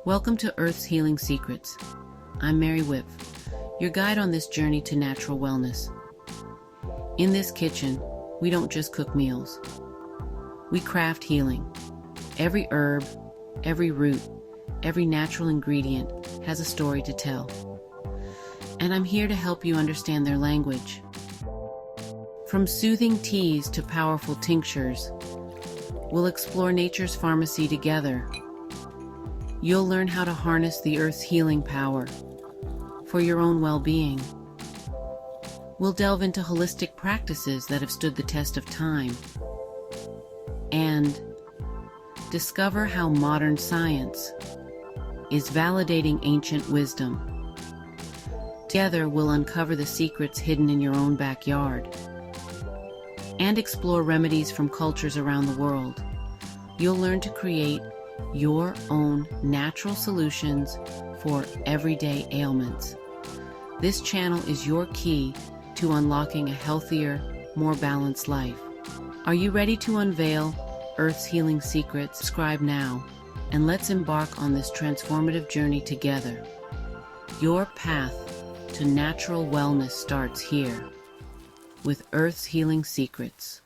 Welcome to Earth's Healing Secrets. I'm Mary Whip, your guide on this journey to natural wellness. In this kitchen, we don't just cook meals. We craft healing. Every herb, every root, every natural ingredient has a story to tell. And I'm here to help you understand their language. From soothing teas to powerful tinctures, we'll explore nature's pharmacy together. You'll learn how to harness the earth's healing power for your own well-being. We'll delve into holistic practices that have stood the test of time and discover how modern science is validating ancient wisdom. Together, we'll uncover the secrets hidden in your own backyard and explore remedies from cultures around the world. You'll learn to create your own natural solutions for everyday ailments. This channel is your key to unlocking a healthier, more balanced life. Are you ready to unveil Earth's healing secrets? Subscribe now, and let's embark on this transformative journey together. Your path to natural wellness starts here with Earth's healing secrets.